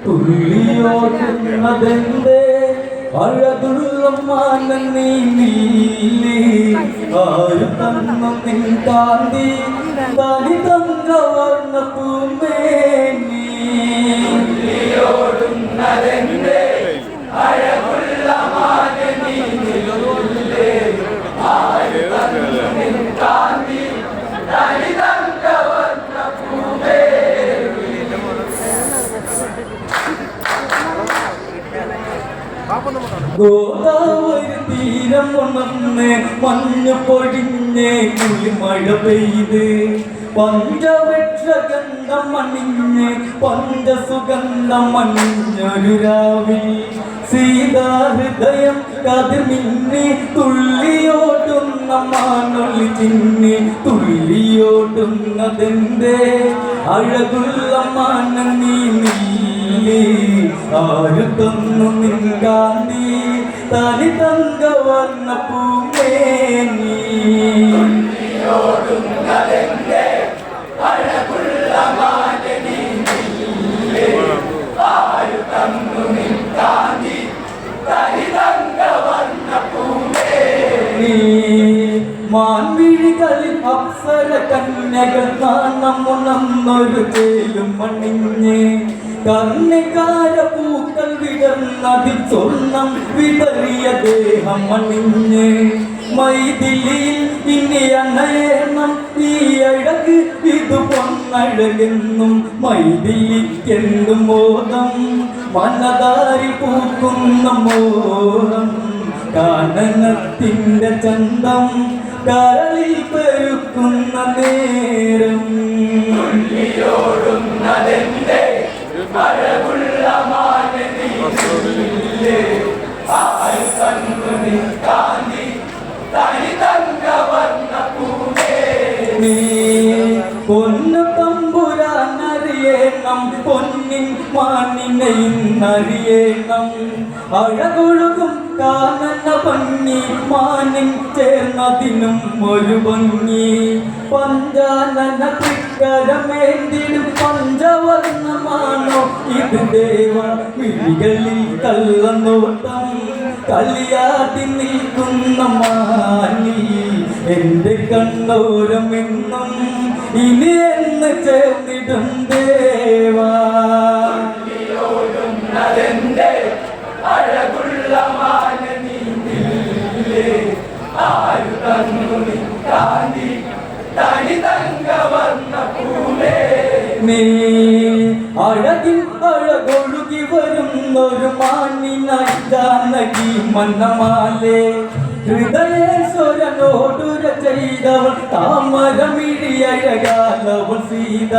തുള്ളിയോടുന്നതെന്തേ അഴകുള്ള മാനം നീങ്ങില്ലേ ആര് തന്നു നിൻ കാന്തി തനി തങ്കവർണ്ണ പൂമേനി തുള്ളിയോടുന്നതെന്തേ അഴകുള്ള മാനം നീങ്ങില്ലേ ആര് തന്നു നിൻ കാന്തി തനി തങ്കവർണ്ണ പൂമേനി ഗോദാവരി തീരം ഉണർന്ന് മഞ്ഞു പൊഴിഞ്ഞ് കുളിമഴ പെയ്ത് പഞ്ചവൃക്ഷഗന്ധം മണിഞ്ഞ് പഞ്ചസുഗന്ധം മണിഞ്ഞൊരു രാവിൽ സീതാഹൃദയം കതിർമിന്നി തുള്ളിയോടുന്ന മാനൊളി ചിന്നി തുള്ളിയോടുന്നതെന്തേ അഴകുള്ള മാനം നീ ആര് തന്നു നിൻ കാന്തി തനി തങ്കവർണ്ണ പൂമേനി അഴകുള്ള മാനം ആര് തന്നു നിൻ കാന്തി തനി തങ്കവർണ്ണ പൂമേനി മാൻവിഴികളിൽ അപ്സര കന്യകൾ നാണമുണർന്നൊരു തേലും മണിഞ്ഞ് കർണികാര പൂക്കൾ വിടർന്നതിൽ സ്വർണം വിതറിയ ദേഹം അണിഞ്ഞ് മൈഥിലിയിൽ ഇനി അണയണം ഈ അഴക് ഇത് പൊന്നഴകെന്നും മൈഥിലിക്കെന്തും മോദം മനതാരി പൂക്കുന്ന മോഹം കാനനത്തിന്റെ ചന്തം കരളിൽ പെരുക്കുന്ന നേരം അഴകുള്ള മാനം നീ ആര് തന്നു നിൻ കാന്തി തനി തങ്കവർണ്ണ പൂമേനി പൊന്നു തമ്പുരാനറിയേണം പൊന്നിൻ മാനിനെ ഇന്നറിയേണം അഴകൊഴുകും കാനന ഭംഗി മാനിൻ ചേർന്നതിനും ഒരു ഭംഗി പഞ്ചാനന തൃക്കരമേന്തിടും പഞ്ചവർണ്ണമാണോ ഇത് ദേവ വിഴികളിൽ കള്ളനോട്ടം കളിയാടി നിൽക്കുന്ന മാനി എന്റെ കണ്ണോരമെന്നും ഇനി എന്ന് ചേർന്നിടും ദേവാ അഴകുള്ള മാനം നീ ആര് തന്നു നിൻ കാന്തി തനി തങ്കവർണ്ണ പൂമേനി അഴകിൻ അഴകൊഴുകി വരുന്നൊരു മാനിനായി ജാനകി മന്നമാലേ ഹൃദയേശ്വരനോടുര ചെയ്തവൾ താമരമിഴിയഴകാലവൾ സീത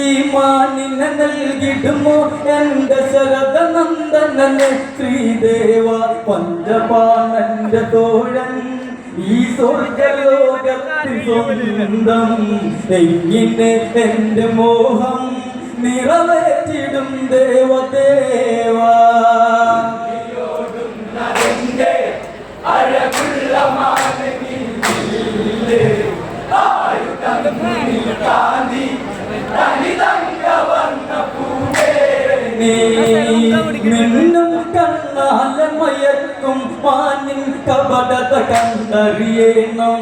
ഈ മാനിനെ നൽകിടുമോ എന്റെ ശരദനന്ദനനെ ശ്രീദേവ പഞ്ചപാണന്റെ തോഴൻ ഈ സ്വർഗലോകത്തിൽ സ്വന്തം എങ്ങനെ എന്റെ മോഹം നിറവേറ്റിടും ദേവദേവാ അഴകുള്ള മാനം നീ ആര് തന്നു നിൻ കാന്തി തനി തങ്കവർണ്ണ പൂമേനി മിന്നും കണ്ണാല മയക്കും മാനിൻ കപടത കണ്ടറിയണം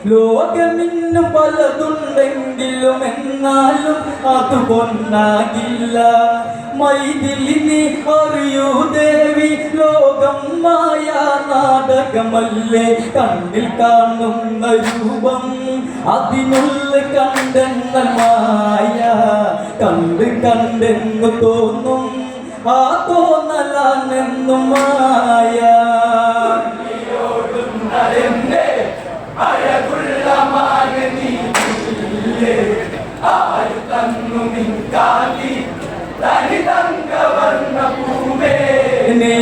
ലോകമിന്നും പലതുണ്ടെങ്കിലും എന്നാലും അത് പൊന്നാകില്ല മൈഥിലിനി അറിയൂ ദേവി ലോകം മായ നാടകമല്ലേ കണ്ണിൽ കാണുന്ന രൂപം അതിനുള്ളിൽ കണ്ടെന്ന മായ കണ്ട് കണ്ടെന്ന് തോന്നും ആ തോന്നലാണെന്നും മായ അഴകുള്ള മാനം നീ ആര് തന്നു നിൻ കാന്തി തനി തങ്കവർണ്ണ പൂമേനി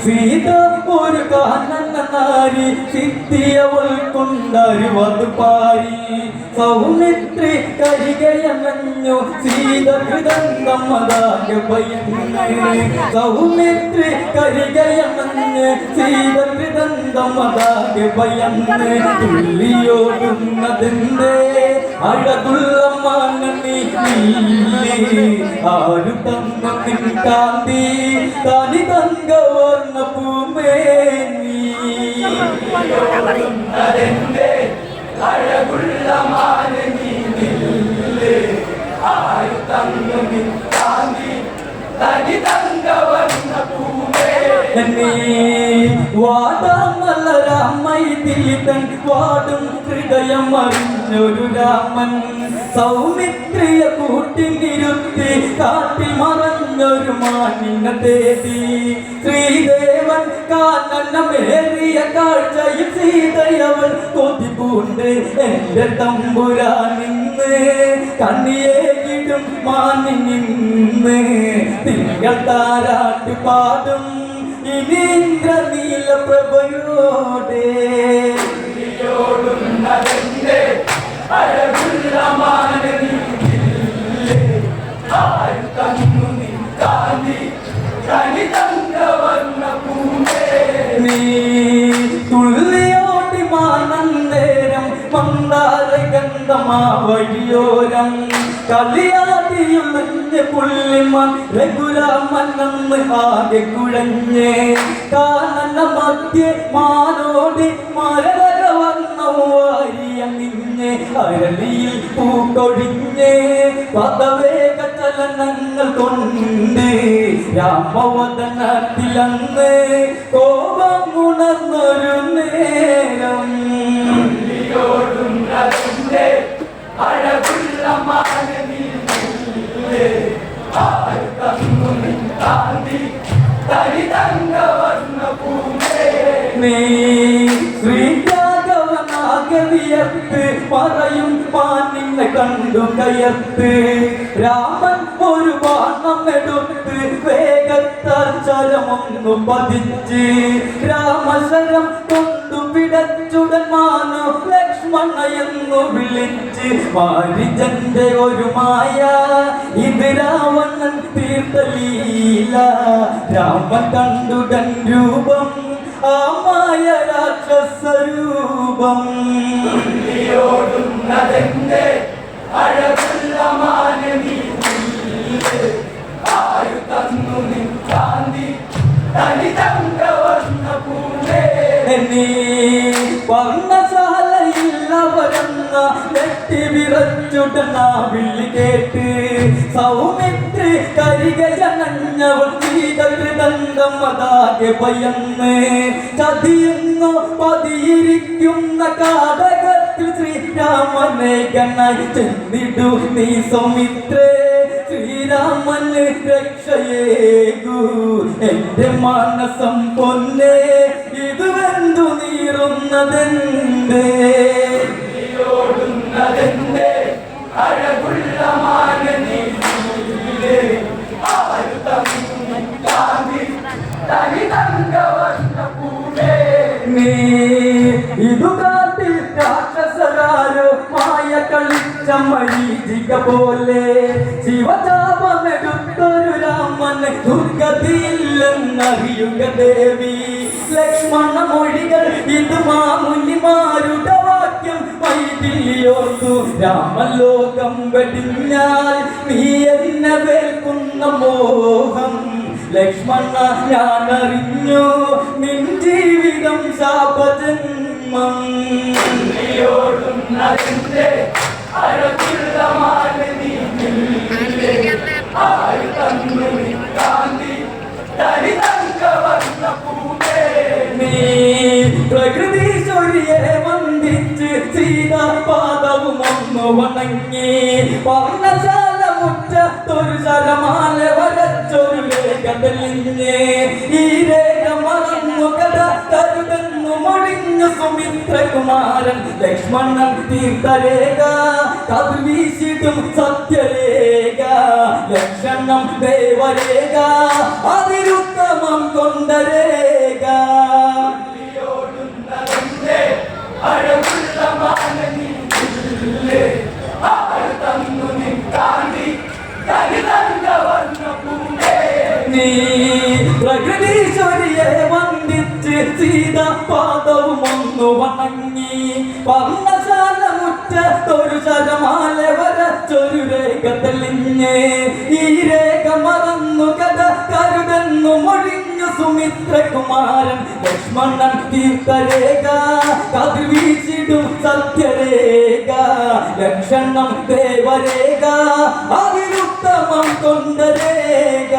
സീത ഒരു കാനന നാരി സിദ്ധിയവൾ കൊണ്ടറിവത് പാരി സൗമിത്രി കരികയമഞ്ഞു സീതകൃതന്തമ്മതാകെ ഭയന്ന് സൗമിത്രി കരികയമഞ്ഞ് സീതകൃതന്തമ്മതാകെ ഭയന്ന് തുള്ളിയോടുന്നതിൻ്റെ അഴകുള്ള മാനനി ആരു തന്ന നിൻ കാന്തി തനി തങ്കവർണ്ണ പൂമേനി അഴകുള്ള മാനനി ആരു തന്ന നിൻ കാന്തി തനി തങ്കവർണ്ണ പൂമേനി വാടാമല്ല രാമൈതിലിതൻ വാടും ഹൃദയം അറിഞ്ഞൊരു രാമൻ സൗമിത്രിയ കൂട്ടിനിരുത്തി കാട്ടിൽ മറഞ്ഞൊരു മാനിനെ തേടി ശ്രീദേവൻ കാനനമേറിയ കാഴ്ചയിൽ സീതയവൾ കൊതിപൂണ്ട് എന്റെ തമ്പുരാനിന്ന് കണ്ണിയേകിടും മാനിനിന്ന് തിങ്കൾ താരാട്ടി പാടും ഇനീന്ദ്ര നീല പ്രഭയോടെ അഴകുള്ള മാനനി ആരു തന്നു നിൻ കാന്തി തനി തങ്കവർണ്ണ പൂമേനി തുള്ളിയോടി മാനന്തേരം മന്ദാര ഗന്ധമാ വഴിയോരം കളിയാടിയുളഞ്ഞ് പുള്ളിമാൻ രഘുരാമനെന്ന് ആകെ കുഴഞ്ഞ് കാനന മധ്യേ മാനോടി മരവര വന്നവാരിയങ്ങിഞ്ഞ് അരളിയിൽ പൂക്കൊഴിഞ്ഞ് പദവേഗ ചലനങ്ങൾ കൊണ്ട് രാമവദനത്തിലന്ന് കോപം ഉണർന്നൊരു നേരം അഴകുള്ള മാനനി ആരു തന്നു നിൻ കാന്തി തനി തങ്കവർണ്ണ പൂമേനി ശ്രീരാഘവനാകെ വിയർത്ത് പറയും മാനിനെ കണ്ടു കയർത്ത് രാമൻ ഒരു ബാണം എടുത്ത് വേഗത്താൽ ചരമൊന്നു പതിച്ച് രാമശരം കൊണ്ടു പിടച്ചുടൻ മാനോ ലക്ഷ്മണ എന്നു വിളിച്ച് വാരിജന്റെ ഒരു മായ ഇത് രാവണൻ തീർത്ഥലീല രാമൻ കണ്ടുടൻ രൂപം ആ മായ രാക്ഷസരൂപം അഴകുള്ള മാനനി ആരു തന്നു നിൻ കാന്തി തനി തങ്കവർണ്ണ പൂമേനി വർണ്ണശാലയില്ലവരെന്ന നെറ്റി വിറച്ചുടന വിളി കേട്ട് സൗമിത്രി കരികയണഞ്ഞവൾ സീതകൃതന്തമ്മതാകെ ഭയന്ന് ചതിയുന്നു പതിയിരിക്കുന്ന കാടകത്തിൽ ശ്രീരാമനേകനായി ചെന്നിടു നീ സൗമിത്രേ ശ്രീരാമന് രക്ഷയേകൂ എന്റെ മാനസം പൊന്നേ ഇത് വെന്തു നീറുന്നതെന്തേ അഴകുള്ള മാനനി ആരു തന്നു നിൻ കാന്തി തനി തങ്കവർണ്ണ പൂമേനി ഇതു കാട്ടിൽ രാക്ഷസരാരോ മായ കളിച്ച മരീചിക പോലെ ശിവചാപമെടുത്തൊരു രാമന് ദുർഗതിയില്ലെന്നറിയുക ദേവി ലക്ഷ്മണ മൊഴികൾ ഇത് മാമുനിമാരുടെ വാക്യം വൈതില്യോർത്തു രാമലോകം വെടിഞ്ഞാൽ നീ എന്നെ വേൽക്കുന്ന മോഹം ലക്ഷ്മണ ഞാനറിഞ്ഞു നിൻ ജീവിതം ശാപജന്മം അഴകുള്ള മാനനി ആരു തന്നു നിൻ കാന്തി തനി തങ്കവർണ്ണ പൂമേനി പ്രകൃതീശ്വരിയെ വന്ദിച്ച് സീതാപാദവും ഒന്ന് വണങ്ങി വർണ്ണശാല മുറ്റത്തൊരു ശരമാല വരച്ചൊരു രേഖ തെളിഞ്ഞ് ഈ രേഖ മറന്നു കഥ കരുതെന്നു മൊഴിഞ്ഞു സുമിത്രകുമാരൻ ലക്ഷ്മണൻ തീർത്ഥരേഖ കതിർ വീശിടും സത്യരേഖ ലക്ഷണം ദേവരേഖ അതിരുത്തമം കൊണ്ട രേഖ അഴകുള്ള മാനനി നീ പ്രകൃതീശ്വരിയെ വന്ദിച്ച് സീത പാദവും ഒന്നു വണങ്ങി പർണശാല മുറ്റത്തൊരു ശരമാല വരച്ചൊരു രേഖ തെളിഞ്ഞ് ഈ രേഖ മറന്നു കഥ കരുതെന്നു മൊഴിഞ്ഞു സുമിത്രകുമാരൻ ലക്ഷ്മണൻ തീർത്ഥരേഖ കതിർ വീശിടും സത്യരേഖ ലക്ഷണം ദേവരേഖ അതിരുത്തമം കൊണ്ട രേഖ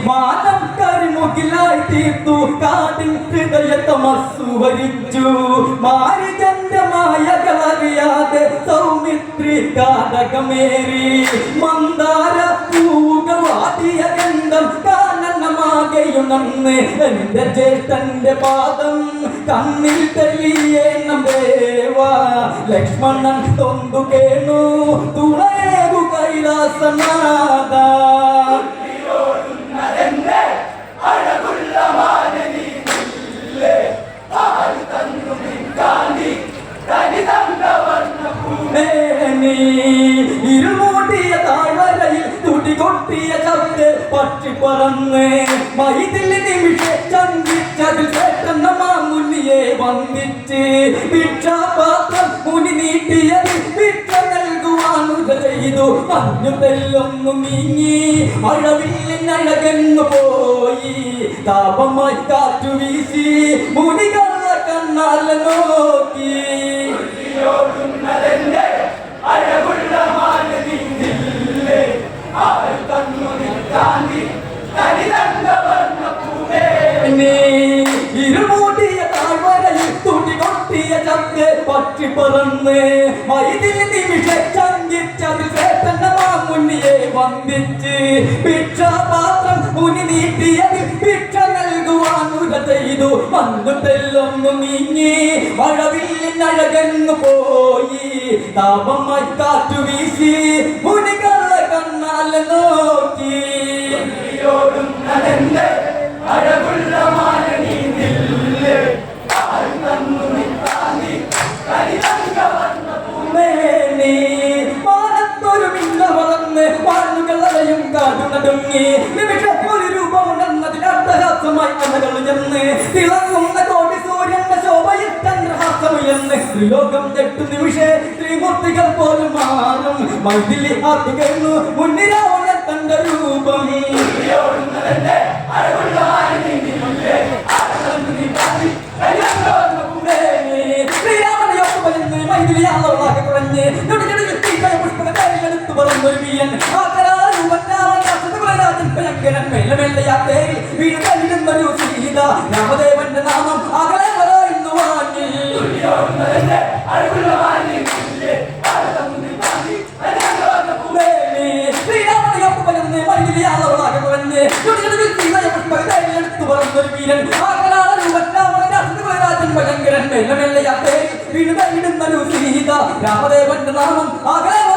മാനം കരിമുകിലായി തീർത്തു കാടിൻ ഹൃദയതമസ്സു വരിച്ചു മാരിജന്റെ മായകളറിയാതെ സൗമിത്രി കാടകമേറി മന്ദാര പൂവുകൾ വാടിയ ഗന്ധം കാനനമാകെയുണർന്ന് എന്റെ ജ്യേഷ്ഠന്റെ പാദം കണ്ണിൽ തെളിയേണം ദേവാ ലക്ഷ്മണൻ തൊണ്ടു കേണു തുണയേകു കൈലാസനാഥ ഇരുമൂട്ടിയ താഴ്വരയിൽ തുടികൊട്ടിയ ശബ്ദ പക്ഷി പറന്ന് മൈതിൽ നിമിഷ ചങ്കിച്ചതിൽ പെട്ടെന്ന മാമുനിയെ വന്ദിച്ച് ഭിക്ഷാപാത്രം മുനി നീട്ടിയത് ഭിക്ഷ നൽകുവാനുക ചെയ്തു മഞ്ഞു തെല്ലൊന്നു നീങ്ങി മഴവില്ലിനഴകന്നു പോയി താപമായി കാറ്റു വീശി മുനികളെ കണ്ണാൽ നോക്കി ഇരുമൂടിയ താഴ്വരയിൽ തുടികൊട്ടിയ ചക്ക് പക്ഷി പറന്ന് മൈതിൽ നിമിഷ ചങ്കിച്ചതിൽ ചേട്ടന്ന മാമുനിയെ വന്ദിച്ച് ഭിക്ഷാപാത്രം മുനി നീട്ടിയതിൽ ഭിക്ഷ നൽകുവാനുക ചെയ്തു മഞ്ഞു തെല്ലൊന്നു നീങ്ങി മഴവില്ലിനഴകന്നു പോയി താപമായി കാറ്റു വീശി മുനികളെ കണ്ണാൽ നോക്കി മാനത്തൊരു മിന്ന വളർന്ന് വാഴുകളയും കാടുനടുങ്ങി നിമിഷം ഒരു രൂപമുണർന്നതിൽ അർത്ഥഹാസമായി കഥകൾ ചെന്ന് തിളങ്ങുന്ന കോടി സൂര്യന്റെ ശോഭയിൽ ചന്ദ്രഹാസമുയർന്ന് ത്രിലോകം 8 നിമിഷേ ത്രിമൂർത്തികൾ പോലും മാറും മൈഥിലി ആത്തുകന്നു മുന്നിലാവുന്ന തന്റെ രൂപം രാമദേവന്റെ നാമം അകലെ പറയുന്നു വാങ്ങി ശ്രീരാമനെ മൈഥിലിയാളവളാകെ കുറഞ്ഞ് എടുത്തു പറഞ്ഞൊരു വീരൻ രാമദേവന്റെ നാമം അകലെ